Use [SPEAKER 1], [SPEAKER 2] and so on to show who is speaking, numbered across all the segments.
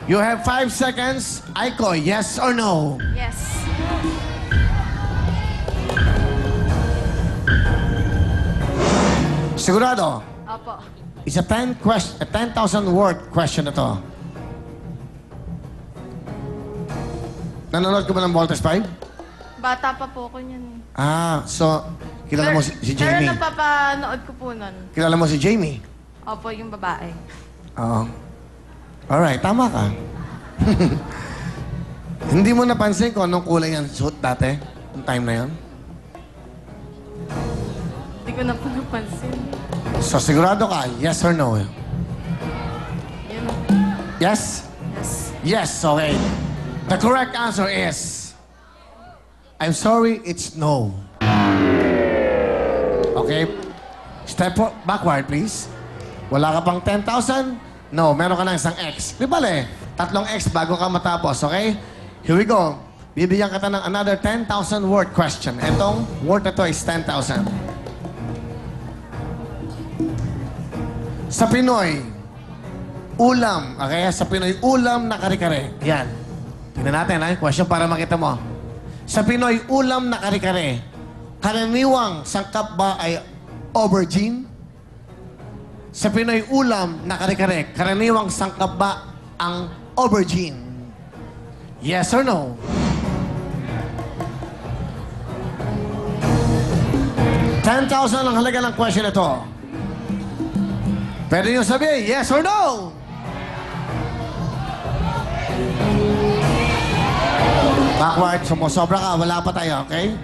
[SPEAKER 1] You have 5 seconds. Aiko, yes or no?
[SPEAKER 2] Yes.
[SPEAKER 1] Sigurado?
[SPEAKER 2] Opo.
[SPEAKER 1] It's a 10,000 word question na to. Nanonood ka ba ng Voltes 5?
[SPEAKER 2] Bata pa po ko niyan.
[SPEAKER 1] So, kilala mo si Jamie?
[SPEAKER 2] Pero napapanood ko po nun.
[SPEAKER 1] Kilala mo si Jamie?
[SPEAKER 2] Opo, yung babae.
[SPEAKER 1] Oo. Alright, tama ka. Hindi mo napansin kung anong kulay ang suit dati? Yung time na yun?
[SPEAKER 2] Hindi ko na po napansin.
[SPEAKER 1] So, sigurado ka, yes or no?
[SPEAKER 2] Yun.
[SPEAKER 1] Yes?
[SPEAKER 2] Yes.
[SPEAKER 1] Yes, okay. The correct answer is... I'm sorry, it's no. Okay? Step backward, please. Wala ka pang 10,000? No, meron ka ng isang X. Di bale, 3 X bago ka matapos, okay? Here we go. Bibigyan kita ng another 10,000 word question. Etong word na to is 10,000. Sa Pinoy, ulam. Okay? Sa Pinoy, ulam na kare-kare. Yan. Tingnan natin, ha? Question para makita mo. Sa Pinoy, ulam na kare-kare. Karaniwang sangkap ba ay aubergine? Sa Pinoy, ulam na kare-kare. Karaniwang sangkap ba ang aubergine? Yes or no? $10,000 ang halaga ng question ito. Pwede nyo sabihin, yes or no? Backward, sumusobra ka, wala pa tayo, okay?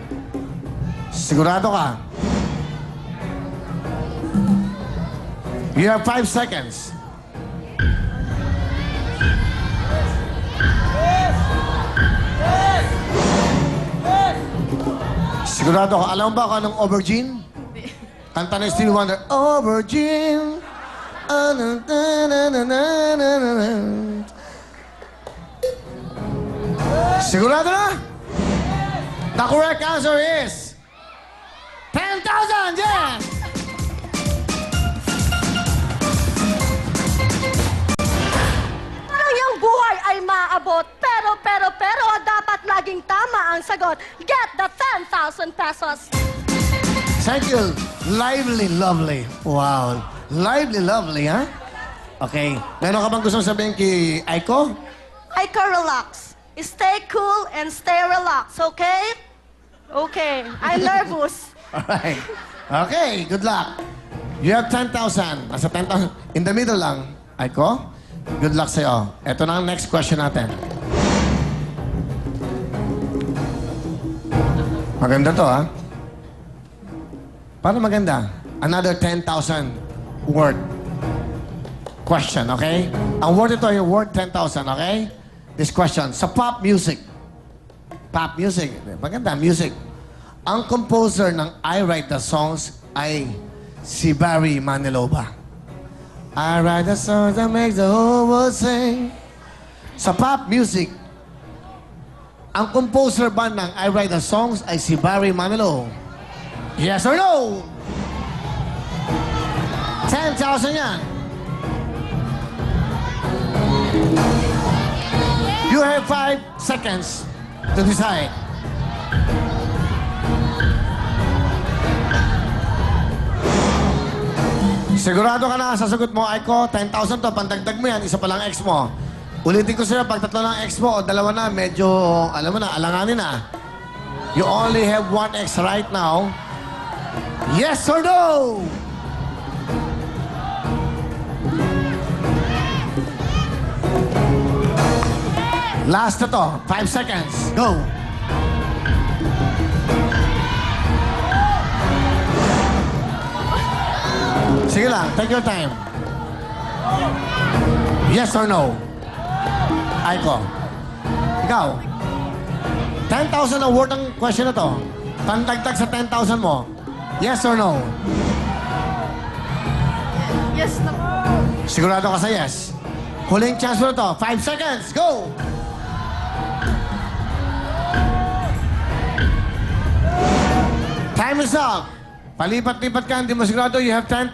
[SPEAKER 1] Sigurado ka? You have 5 seconds. Sigurado ka? Alam mo ba kung anong aubergine? Kanta ni Stevie Wonder, aubergine. Sigurado na? The correct answer is 10,000! Yes!
[SPEAKER 3] Ang iyong buhay ay maabot, pero dapat laging tama ang sagot. Get the 10,000 pesos.
[SPEAKER 1] Thank you. Lively, lovely. Wow. Lively, lovely, ha? Okay. Meron ka bang gustong sabihin kay Aiko?
[SPEAKER 3] Aiko, relax. Stay cool and stay relaxed, okay? Okay. I'm nervous.
[SPEAKER 1] Alright. Okay, good luck. You have 10,000. Nasa 10,000. In the middle lang. Aiko, good luck sa'yo. Ito na ang next question natin. Maganda to, ha? Paano maganda? Another 10,000 word question, okay? Ang word ito ay word 10,000, okay? This question, sa pop music. Pop music. Maganda, music. Ang composer ng I Write the Songs ay si Barry Manilow. I write the songs that make the whole world sing. Sa pop music, ang composer ba ng I Write the Songs ay si Barry Manilow? Yes or no? 10,000 yan. You have 5 seconds to decide. Sigurado ka na sa sagot mo, Aiko, 10,000 to, pandagdag mo yan, isa pa lang X mo. Ulitin ko sa'yo, pag 3 ng X mo o 2 na, medyo, alam mo na, alanganin na. You only have 1 X right now. Yes or no? Last na to, 5 seconds. Go! Sige lang, take your time. Yes or no? Aiko. Ikaw. 10,000 ang worth ang question na to. Pandagdag sa 10,000 mo. Yes or no?
[SPEAKER 2] Yes na po.
[SPEAKER 1] Sigurado ka sa yes. Huling chance mo na to. 5 seconds. Go! Time is up. Palipat-lipat ka, hindi mo sigurado. You have 10,000.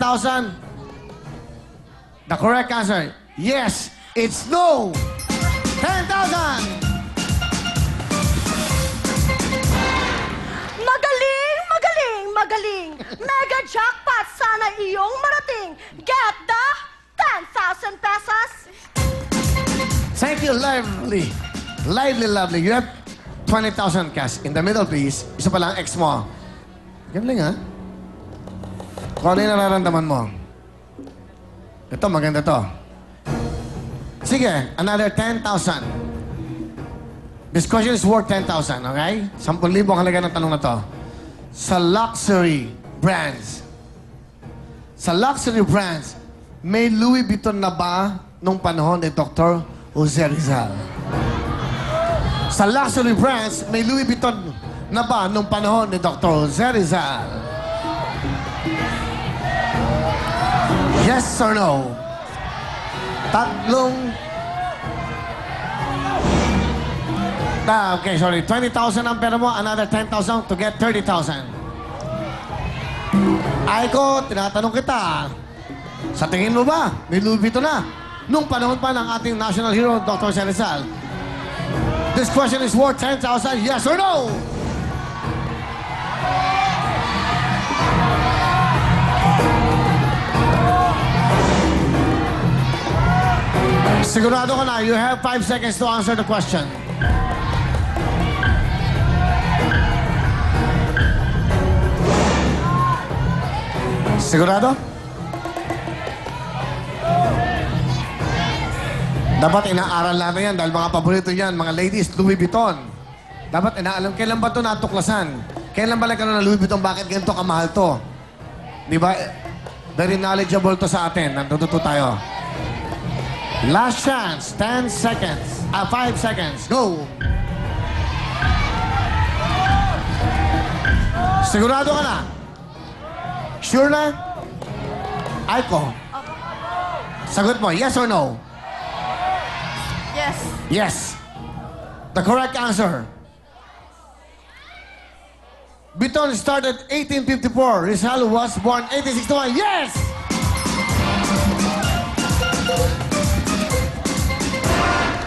[SPEAKER 1] The correct answer, yes, it's no. 10,000!
[SPEAKER 3] Magaling, magaling, magaling. Mega jackpot sana iyong marating. Get the 10,000 pesos.
[SPEAKER 1] Thank you, lively. Lively, lovely. You have 20,000 cash. In the middle, please. Isa pa lang, ex mo. Galing, ha? Kung ano yung nararamdaman mo. Ito, maganda to. Sige, another 10,000. This question is worth 10,000, okay? 10,000 ang halaga ng tanong na to. Sa luxury brands. Sa luxury brands, may Louis Vuitton na ba nung panahon ni Dr. Jose Rizal? Sa luxury brands, may Louis Vuitton na ba nung panahon ni Dr. Jose Rizal? Yes or no? Okay, sorry. 20,000 ang pera mo, another 10,000 to get 30,000. Aiko, tinatanong kita, sa tingin mo ba, may Louis Vuitton na? Nung panahon pa ng ating national hero, Dr. Jose Rizal. This question is worth 10,000, yes or no? Sigurado ka na, you have 5 seconds to answer the question. Sigurado? Dapat inaaral natin yan dahil mga paborito yan, mga ladies, Louis Vuitton. Dapat inaalam, kailan ba ito natuklasan? Kailan ba nagkaroon ng Louis Vuitton? Bakit ganito kamahal to? Di ba? Very knowledgeable to sa atin. Natututo tayo. Last chance, 10 seconds. 5 seconds. Go! Sigurado ka na? Sure na? Aiko. Sagot mo, yes or no?
[SPEAKER 2] Yes.
[SPEAKER 1] Yes. The correct answer. Vuitton started 1854. Rizal was born 1861. Yes!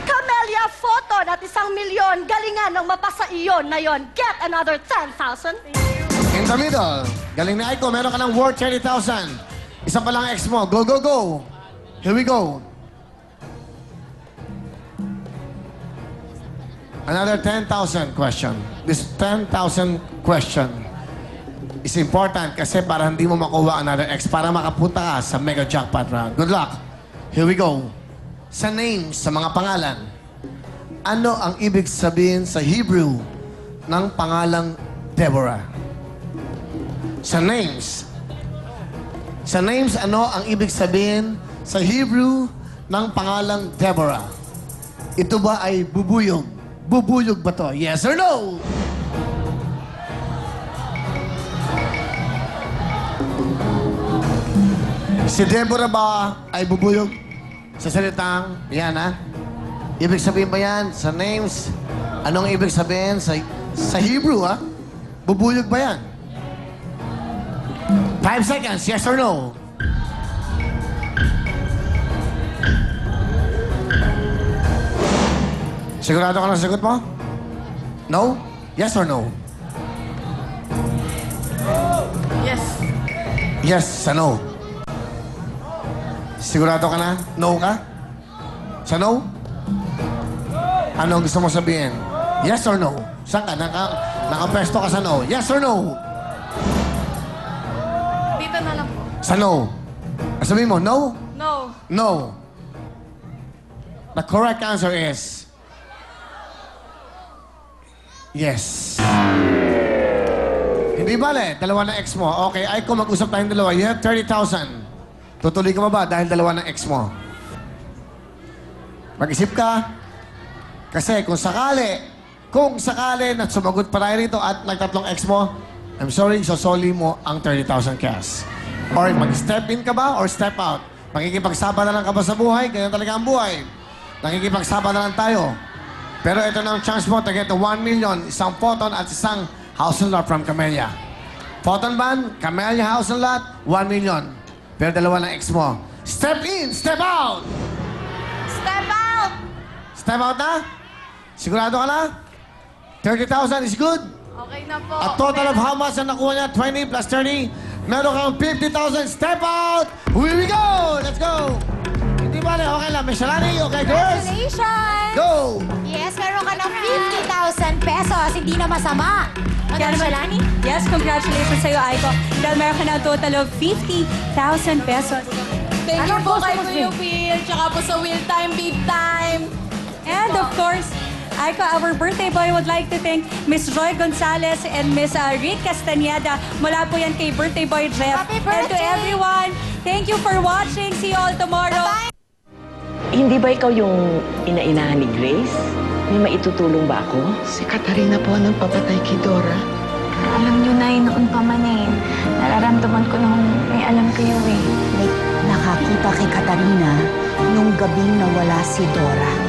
[SPEAKER 3] Camellia photo at 1,000,000. Galingan ng mapasa iyon na yon. Get another 10,000.
[SPEAKER 1] In the middle. Galing na Aiko. Meron ka ng worth 30,000. Isa pa lang ex mo. Go, go, go. Here we go. Another 10,000 question. This 10,000 question is important kasi para hindi mo makuha another X, para makapunta ka sa mega jackpot round. Good luck. Here we go. Sa names, sa mga pangalan, ano ang ibig sabihin sa Hebrew ng pangalang Deborah? Sa names, ano ang ibig sabihin sa Hebrew ng pangalang Deborah? Ito ba ay bubuyog? Bubuyog ba to? Yes or no? Si Deborah ba ay bubuyog? Sa salitang, yan ha? Ibig sabihin ba yan sa names? Anong ibig sabihin sa Hebrew ha? Bubuyog ba yan? 5 seconds, yes or no? Sigurado ka na sa sagot mo? No? Yes or no?
[SPEAKER 2] Yes.
[SPEAKER 1] Yes sa no. Sigurado ka na? No ka? Sa no? Ano gusto mo sabihin? Yes or no? Saan ka? Nakapesto ka sa no. Yes or no?
[SPEAKER 2] Dito na lang po.
[SPEAKER 1] Sa no. Sabihin mo, no?
[SPEAKER 2] No.
[SPEAKER 1] No. The correct answer is... Yes. Hindi bale, dalawa na ex mo. Okay, ay kung mag-usap tayong dalawa, you have 30,000. Tutuloy ka ba dahil dalawa ng ex mo? Mag-isip ka. Kasi kung sakali na sumagot pa tayo rito at nagtatlong ex mo, I'm sorry, sosoli mo ang 30,000 cash. Or mag-step in ka ba or step out? Makikipagsaba na lang ka ba sa buhay? Ganyan talaga ang buhay. Nakikipagsaba na lang tayo. Pero ito na ang chance mo to get the 1 million, isang photon at isang house and lot from Camellia. Photon ban, Camellia house and lot, 1 million. Pero dalawa ng ex mo. Step in, step out!
[SPEAKER 2] Step out!
[SPEAKER 1] Step out na? Sigurado ka na? 30,000 is good?
[SPEAKER 2] Okay na po.
[SPEAKER 1] A total of how much ang nakuha niya? 20 plus 30. Meron kang 50,000. Step out! Here we go! Let's go! Hindi ba na? Okay lang. Miss Shalani, okay, girls?
[SPEAKER 4] Congratulations!
[SPEAKER 1] Go!
[SPEAKER 4] Yes, meron ka ng 50,000 pesos. Hindi na masama. Madam Shalani?
[SPEAKER 5] Yes, congratulations sa'yo, Aiko. Dahil meron ka na a total of 50,000 pesos.
[SPEAKER 6] Thank you
[SPEAKER 5] Anong
[SPEAKER 6] po
[SPEAKER 5] gusto
[SPEAKER 6] kay
[SPEAKER 5] mo,
[SPEAKER 6] Kuya
[SPEAKER 5] Slim?
[SPEAKER 6] Will, tsaka po sa Will Time, Big Time.
[SPEAKER 5] And of course, Aiko, our birthday boy would like to thank Miss Joy Gonzalez and Miss Rick Castañeda. Mula po yan kay birthday boy Jeff.
[SPEAKER 4] Happy
[SPEAKER 5] And to
[SPEAKER 4] birthday!
[SPEAKER 5] everyone, thank you for watching. See you all tomorrow.
[SPEAKER 4] Bye-bye!
[SPEAKER 7] Hindi ba ikaw yung inainahan ni Grace? May maitutulong ba ako?
[SPEAKER 8] Si Katarina po ang nagpapatay kay Dora.
[SPEAKER 9] Alam niyo na noon pa man eh. Nararamdaman ko nung may alam kayo eh.
[SPEAKER 10] May nakakita kay Katarina nung gabing nawala si Dora.